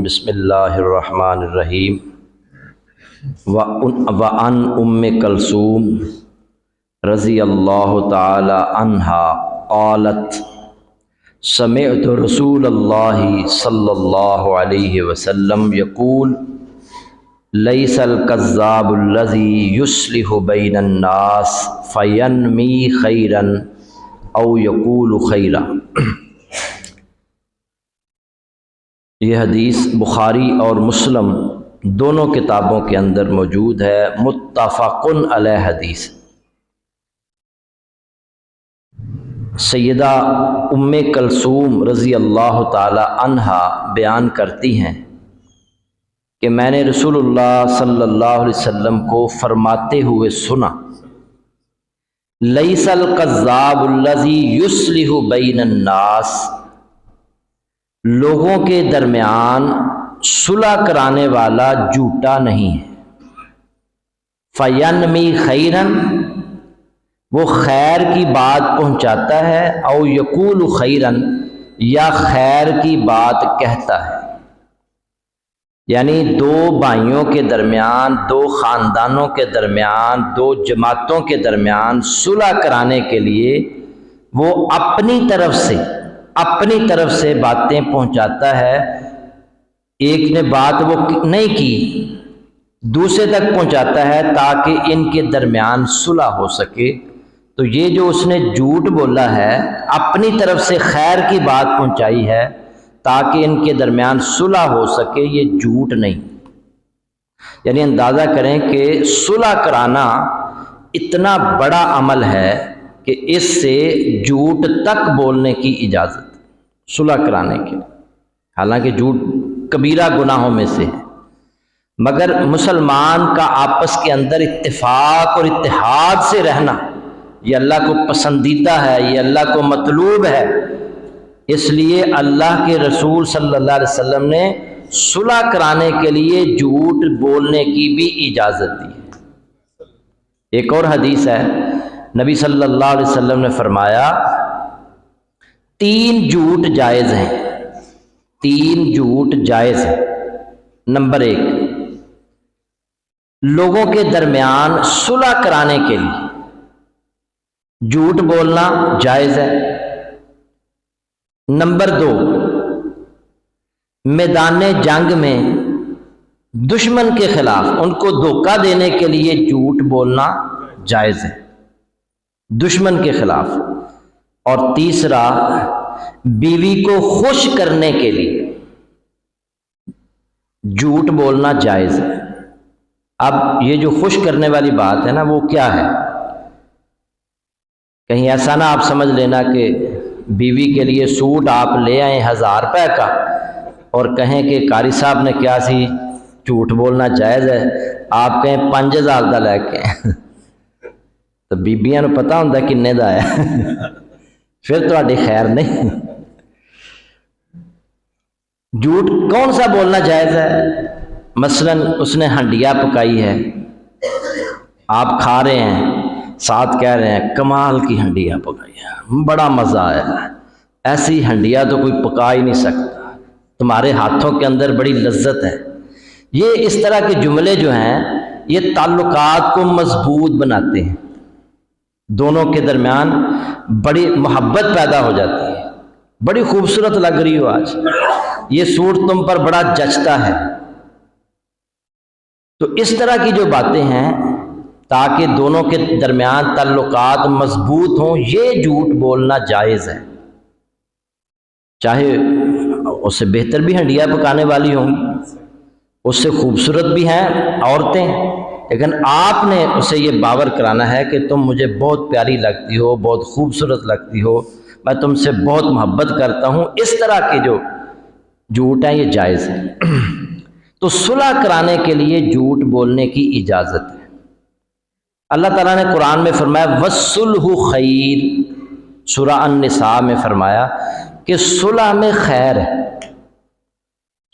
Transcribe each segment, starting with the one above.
بسم اللہ الرحمن الرحیم وعن ام کلثوم رضی اللہ تعالی عنہا قالت سمعت رسول اللہ صلی اللہ علیہ وسلم یقول لیس الکذاب الذی یصلح بین الناس فینمی خیرا او یقول خیرا۔ یہ حدیث بخاری اور مسلم دونوں کتابوں کے اندر موجود ہے، متفقن علیہ حدیث۔ سیدہ ام کلثوم رضی اللہ تعالی عنہا بیان کرتی ہیں کہ میں نے رسول اللہ صلی اللہ علیہ وسلم کو فرماتے ہوئے سنا، لیس الکذاب الذی یصلح بین الناس، لوگوں کے درمیان صلح کرانے والا جھوٹا نہیں ہے، فینمی خیرن، وہ خیر کی بات پہنچاتا ہے، او یقول خیرن، یا خیر کی بات کہتا ہے۔ یعنی دو بھائیوں کے درمیان، دو خاندانوں کے درمیان، دو جماعتوں کے درمیان صلح کرانے کے لیے وہ اپنی طرف سے باتیں پہنچاتا ہے۔ ایک نے بات وہ نہیں کی، دوسرے تک پہنچاتا ہے تاکہ ان کے درمیان صلح ہو سکے۔ تو یہ جو اس نے جھوٹ بولا ہے، اپنی طرف سے خیر کی بات پہنچائی ہے تاکہ ان کے درمیان صلح ہو سکے، یہ جھوٹ نہیں۔ یعنی اندازہ کریں کہ صلح کرانا اتنا بڑا عمل ہے کہ اس سے جھوٹ تک بولنے کی اجازت صلح کرانے کے لیے، حالانکہ جھوٹ کبیرہ گناہوں میں سے ہے، مگر مسلمان کا آپس کے اندر اتفاق اور اتحاد سے رہنا یہ اللہ کو پسندیدہ ہے، یہ اللہ کو مطلوب ہے۔ اس لیے اللہ کے رسول صلی اللہ علیہ وسلم نے صلح کرانے کے لیے جھوٹ بولنے کی بھی اجازت دی ہے۔ ایک اور حدیث ہے، نبی صلی اللہ علیہ وسلم نے فرمایا 3 جھوٹ جائز ہیں، 3 جھوٹ جائز ہیں۔ نمبر 1، لوگوں کے درمیان صلح کرانے کے لیے جھوٹ بولنا جائز ہے۔ نمبر 2، میدان جنگ میں دشمن کے خلاف ان کو دھوکہ دینے کے لیے جھوٹ بولنا جائز ہے، دشمن کے خلاف۔ اور تیسرا، بیوی کو خوش کرنے کے لیے جھوٹ بولنا جائز ہے۔ اب یہ جو خوش کرنے والی بات ہے نا، وہ کیا ہے؟ کہیں ایسا نہ آپ سمجھ لینا کہ بیوی کے لیے سوٹ آپ لے آئیں 1000 روپے کا اور کہیں کہ قاری صاحب نے کیا سی جھوٹ بولنا جائز ہے، آپ کہیں 5000 کا لے کے تو بیبیاں نو پتہ ہوندا کنے دا ہے پھر تہاڈی خیر نہیں۔ جھوٹ کون سا بولنا جائز ہے؟ مثلا اس نے ہنڈیا پکائی ہے، آپ کھا رہے ہیں، ساتھ کہہ رہے ہیں کمال کی ہنڈیا پکائی ہے، بڑا مزہ آیا ہے، ایسی ہنڈیا تو کوئی پکا ہی نہیں سکتا، تمہارے ہاتھوں کے اندر بڑی لذت ہے۔ یہ اس طرح کے جملے جو ہیں یہ تعلقات کو مضبوط بناتے ہیں، دونوں کے درمیان بڑی محبت پیدا ہو جاتی ہے۔ بڑی خوبصورت لگ رہی ہو آج، یہ سوٹ تم پر بڑا جچتا ہے۔ تو اس طرح کی جو باتیں ہیں تاکہ دونوں کے درمیان تعلقات مضبوط ہوں، یہ جھوٹ بولنا جائز ہے۔ چاہے اس سے بہتر بھی ہنڈیا پکانے والی ہوں گی، اس سے خوبصورت بھی ہیں عورتیں، لیکن آپ نے اسے یہ باور کرانا ہے کہ تم مجھے بہت پیاری لگتی ہو، بہت خوبصورت لگتی ہو، میں تم سے بہت محبت کرتا ہوں۔ اس طرح کے جو جھوٹ ہیں یہ جائز ہے۔ تو صلح کرانے کے لیے جھوٹ بولنے کی اجازت ہے۔ اللہ تعالیٰ نے قرآن میں فرمایا وَالصُّلْحُ خَيْرٌ، سورہ النساء میں فرمایا کہ صلح میں خیر ہے،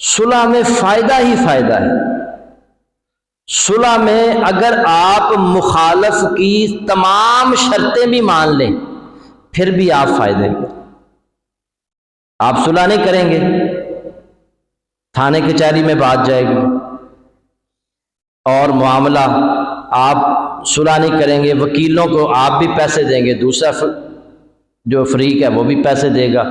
صلح میں فائدہ ہی فائدہ ہے۔ صلح میں اگر آپ مخالف کی تمام شرطیں بھی مان لیں پھر بھی آپ فائدے میں، آپ صلح نہیں کریں گے تھانے کچہری میں بات جائے گی اور معاملہ آپ صلح نہیں کریں گے، وکیلوں کو آپ بھی پیسے دیں گے، دوسرا جو فریق ہے وہ بھی پیسے دے گا،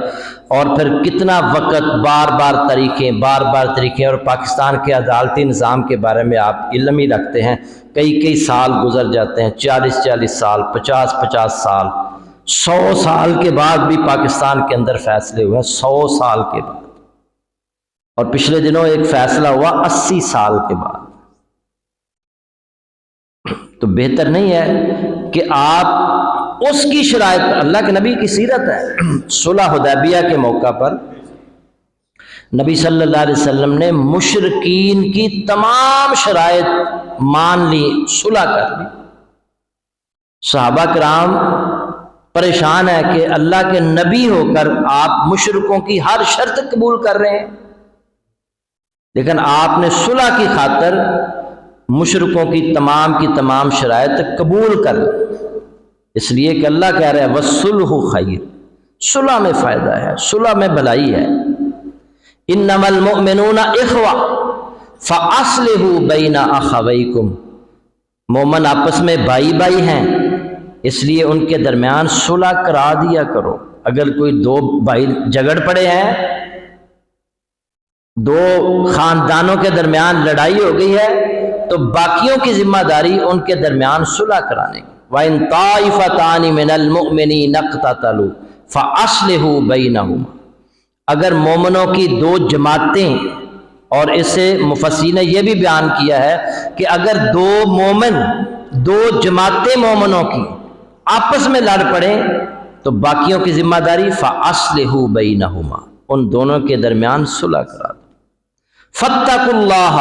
اور پھر کتنا وقت بار بار طریقیں، اور پاکستان کے عدالتی نظام کے بارے میں آپ علم ہی رکھتے ہیں، کئی سال گزر جاتے ہیں، 40 سال، 50 سال، 100 سال کے بعد بھی پاکستان کے اندر فیصلے ہوئے ہیں، 100 سال کے بعد، اور پچھلے دنوں ایک فیصلہ ہوا 80 سال کے بعد۔ تو بہتر نہیں ہے کہ آپ اس کی شرائط، اللہ کے نبی کی سیرت ہے، صلح حدیبیہ کے موقع پر نبی صلی اللہ علیہ وسلم نے مشرکین کی تمام شرائط مان لی، صلح کر لی۔ صحابہ کرام پریشان ہے کہ اللہ کے نبی ہو کر آپ مشرکوں کی ہر شرط قبول کر رہے ہیں، لیکن آپ نے صلح کی خاطر مشرکوں کی تمام شرائط قبول کر لی، اس لیے کہ اللہ کہہ رہا ہے وَالصُّلْحُ خَيْرٌ، صلح میں فائدہ ہے، صلح میں بھلائی ہے۔ انما المؤمنون اخوہ فاصلحوا بین اخویکم، مومن آپس میں بھائی ہیں، اس لیے ان کے درمیان صلح کرا دیا کرو۔ اگر کوئی دو بھائی جھگڑ پڑے ہیں، دو خاندانوں کے درمیان لڑائی ہو گئی ہے، تو باقیوں کی ذمہ داری ان کے درمیان صلح کرانے کی۔ وَإِن طَائِفَتَانِ مِنَ الْمُؤْمِنِينَ اقْتَتَلُوا فَأَصْلِحُوا بَيْنَهُمَا، اگر مومنوں کی دو جماعتیں، اور اس سے مفسرین نے یہ بھی بیان کیا ہے کہ اگر دو جماعتیں مومنوں کی آپس میں لڑ پڑیں تو باقیوں کی ذمہ داری فَأَصْلِحُوا بَيْنَهُمَا، ان دونوں کے درمیان صلح کرا دو۔ فَاتَّقُوا اللَّهَ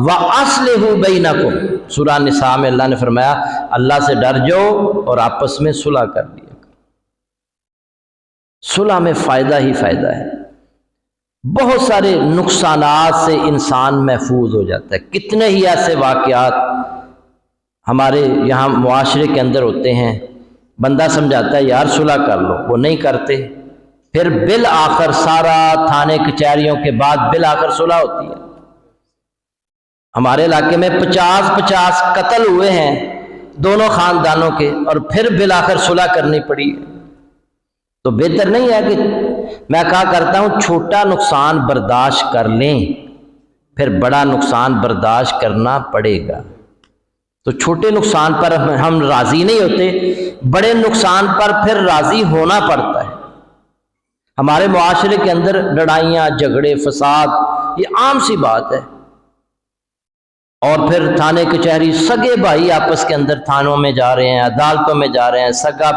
وَأَصْلِحُوا بَيْنَكُمْ، سورہ نساء میں اللہ نے فرمایا اللہ سے ڈر جاؤ اور آپس میں صلح کر لیا کرو۔ صلح میں فائدہ ہی فائدہ ہے، بہت سارے نقصانات سے انسان محفوظ ہو جاتا ہے۔ کتنے ہی ایسے واقعات ہمارے یہاں معاشرے کے اندر ہوتے ہیں، بندہ سمجھاتا ہے یار صلح کر لو، وہ نہیں کرتے، پھر بالآخر سارا تھانے کچہریوں کے بعد بالآخر صلح ہوتی ہے۔ ہمارے علاقے میں 50 قتل ہوئے ہیں دونوں خاندانوں کے، اور پھر بالآخر صلح کرنی پڑی ہے۔ تو بہتر نہیں ہے کہ میں کہا کرتا ہوں چھوٹا نقصان برداشت کر لیں، پھر بڑا نقصان برداشت کرنا پڑے گا۔ تو چھوٹے نقصان پر ہم راضی نہیں ہوتے، بڑے نقصان پر پھر راضی ہونا پڑتا ہے۔ ہمارے معاشرے کے اندر لڑائیاں، جھگڑے، فساد یہ عام سی بات ہے، اور پھر تھانے کچہری، سگے بھائی آپس کے اندر تھانوں میں جا رہے ہیں، عدالتوں میں جا رہے ہیں، سگا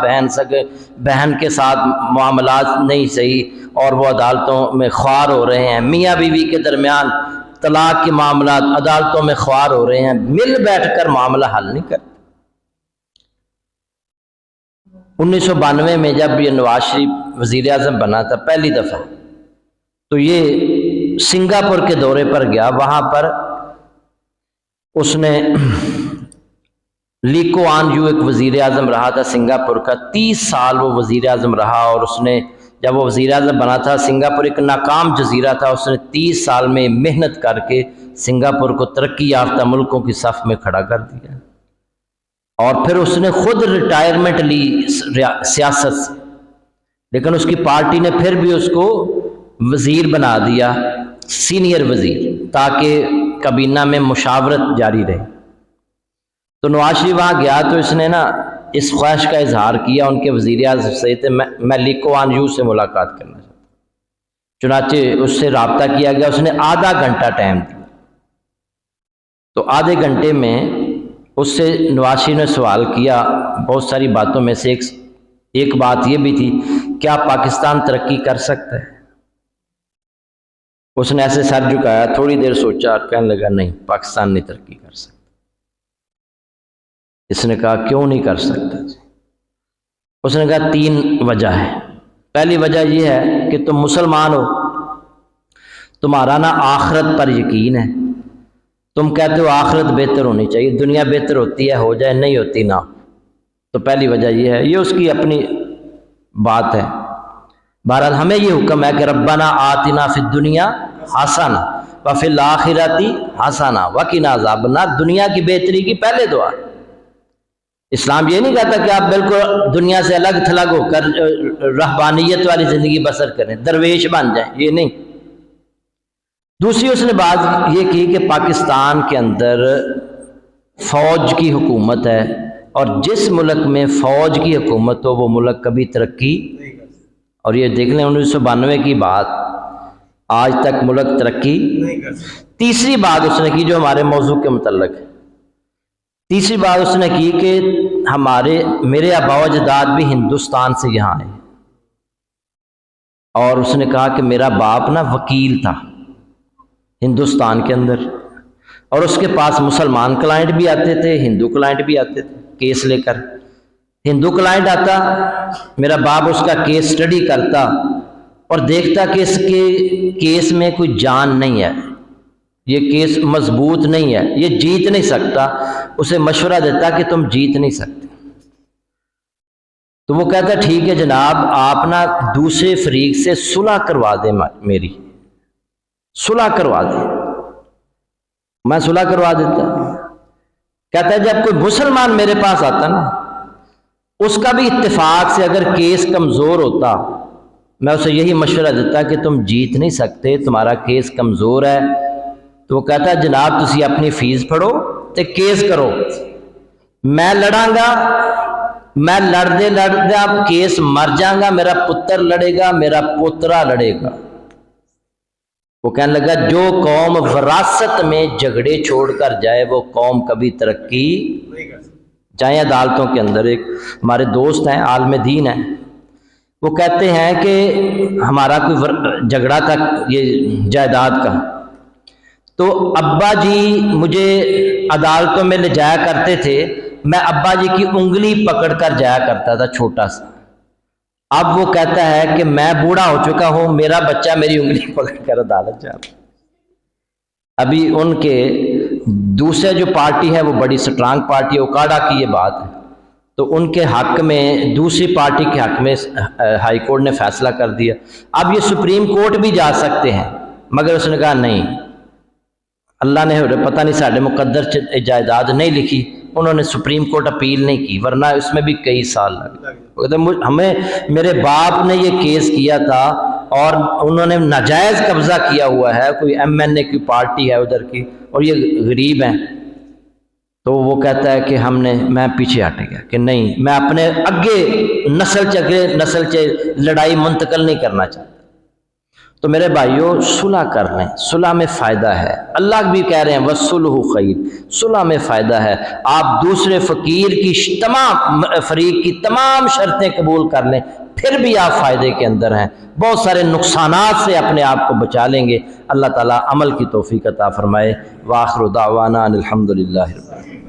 بہن کے ساتھ معاملات نہیں صحیح اور وہ عدالتوں میں خوار ہو رہے ہیں، میاں بیوی کے درمیان طلاق کے معاملات عدالتوں میں خوار ہو رہے ہیں، مل بیٹھ کر معاملہ حل نہیں کرتے۔ 1992 میں جب یہ نواز شریف وزیر اعظم بنا تھا پہلی دفعہ، تو یہ سنگاپور کے دورے پر گیا، وہاں پر اس نے لی کوان یو ایک وزیر اعظم رہا تھا سنگاپور کا، 30 سال وہ وزیر اعظم رہا، اور اس نے جب وہ وزیر اعظم بنا تھا، سنگاپور ایک ناکام جزیرہ تھا، اس نے 30 سال میں محنت کر کے سنگاپور کو ترقی یافتہ ملکوں کی صف میں کھڑا کر دیا، اور پھر اس نے خود ریٹائرمنٹ لی سیاست سے، لیکن اس کی پارٹی نے پھر بھی اس کو وزیر بنا دیا، سینئر وزیر، تاکہ کابینہ میں مشاورت جاری رہے۔ تو نواز شریف وہاں گیا تو اس نے اس خواہش کا اظہار کیا ان کے وزیر اعظم سے، میں لی کوان یو سے ملاقات کرنا چاہتا ہوں۔ چنانچہ اس سے رابطہ کیا گیا، اس نے آدھا گھنٹہ ٹائم دیا، تو آدھے گھنٹے میں اس سے نواز شریف نے سوال کیا، بہت ساری باتوں میں سے ایک بات یہ بھی تھی، کیا پاکستان ترقی کر سکتا ہے؟ اس نے ایسے سر جھکایا، تھوڑی دیر سوچا اور کہنے لگا نہیں، پاکستان نہیں ترقی کر سکتا۔ اس نے کہا کیوں نہیں کر سکتا؟ اس نے کہا 3 وجہ ہے۔ پہلی وجہ یہ ہے کہ تم مسلمان ہو، تمہارا آخرت پر یقین ہے، تم کہتے ہو آخرت بہتر ہونی چاہیے، دنیا بہتر ہوتی ہے ہو جائے، نہیں ہوتی نہ۔ تو پہلی وجہ یہ ہے، یہ اس کی اپنی بات ہے۔ بہرحال ہمیں یہ حکم ہے کہ ربنا آتنا فی الدنیا حسنہ، وفی الآخرۃ حسنہ وقنا عذاب النار، دنیا کی بہتری کی پہلے دعا۔ اسلام یہ نہیں کہتا کہ آپ بالکل دنیا سے الگ تھلگ ہو کر رہبانیت والی زندگی بسر کریں، درویش بن جائیں، یہ نہیں۔ دوسری اس نے بات یہ کی کہ پاکستان کے اندر فوج کی حکومت ہے، اور جس ملک میں فوج کی حکومت ہو وہ ملک کبھی ترقی، اور یہ دیکھ لیں 1992 کی بات، آج تک ملک ترقی نہیں کر سکتا۔ تیسری بات اس نے کی جو ہمارے موضوع کے متعلق ہے، تیسری بات اس نے کی کہ میرے آباء و اجداد بھی ہندوستان سے یہاں آئے، اور اس نے کہا کہ میرا باپ نا وکیل تھا ہندوستان کے اندر، اور اس کے پاس مسلمان کلائنٹ بھی آتے تھے، ہندو کلائنٹ بھی آتے تھے کیس لے کر۔ ہندو کلائنٹ آتا، میرا باپ اس کا کیس سٹڈی کرتا اور دیکھتا کہ اس کے کیس میں کوئی جان نہیں ہے، یہ کیس مضبوط نہیں ہے، یہ جیت نہیں سکتا، اسے مشورہ دیتا کہ تم جیت نہیں سکتے۔ تو وہ کہتا ٹھیک ہے جناب، آپ نا دوسرے فریق سے صلح کروا دیں، میری صلح کروا دیں۔ میں صلح کروا دیتا۔ کہتا ہے جب کوئی مسلمان میرے پاس آتا نا، اس کا بھی اتفاق سے اگر کیس کمزور ہوتا، میں اسے یہی مشورہ دیتا کہ تم جیت نہیں سکتے، تمہارا کیس کمزور ہے۔ تو وہ کہتا ہے جناب تسی اپنی فیس پڑھو تے کیس کرو، میں لڑاں گا، میں لڑدے لڑدے کیس مر جاؤں گا، میرا پتر لڑے گا، میرا پوترا لڑے گا۔ وہ کہنے لگا جو قوم وراثت میں جھگڑے چھوڑ کر جائے وہ قوم کبھی ترقی نہیں کر سکتی۔ جائیں عدالتوں کے اندر، ایک ہمارے دوست ہیں عالم دین ہیں، وہ کہتے ہیں کہ ہمارا کوئی جھگڑا تھا یہ جائیداد کا، تو ابا جی مجھے عدالتوں میں لے جایا کرتے تھے، میں ابا جی کی انگلی پکڑ کر جایا کرتا تھا چھوٹا سا۔ اب وہ کہتا ہے کہ میں بوڑھا ہو چکا ہوں، میرا بچہ میری انگلی پکڑ کر عدالت جا رہا۔ ابھی ان کے دوسرے جو پارٹی ہے وہ بڑی سٹرانگ پارٹی ہے، اوکاڈا کی یہ بات ہے، تو ان کے حق میں دوسری پارٹی کے حق میں ہائی کورٹ نے فیصلہ کر دیا۔ اب یہ سپریم کورٹ بھی جا سکتے ہیں، مگر اس نے کہا نہیں، اللہ نے پتہ نہیں ساڑھے مقدر جائیداد نہیں لکھی، انہوں نے سپریم کورٹ اپیل نہیں کی، ورنہ اس میں بھی کئی سال لگے۔ ہمیں میرے باپ نے یہ کیس کیا تھا اور انہوں نے ناجائز قبضہ کیا ہوا ہے، کوئی ایم این اے کی پارٹی ہے ادھر کی، اور یہ غریب ہیں۔ تو وہ کہتا ہے کہ میں پیچھے ہٹ گیا کہ نہیں، میں اپنے اگے نسل چ لڑائی منتقل نہیں کرنا چاہتا۔ تو میرے بھائیوں صلح کر لیں، صلح میں فائدہ ہے، اللہ بھی کہہ رہے ہیں وَالصُّلْحُ خَيْرٌ، صلح میں فائدہ ہے۔ آپ دوسرے فقیر کی تمام فریق کی تمام شرطیں قبول کر لیں، پھر بھی آپ فائدے کے اندر ہیں، بہت سارے نقصانات سے اپنے آپ کو بچا لیں گے۔ اللہ تعالیٰ عمل کی توفیق عطا فرمائے۔ وآخر دعوانا الحمدللہ رب العالمین۔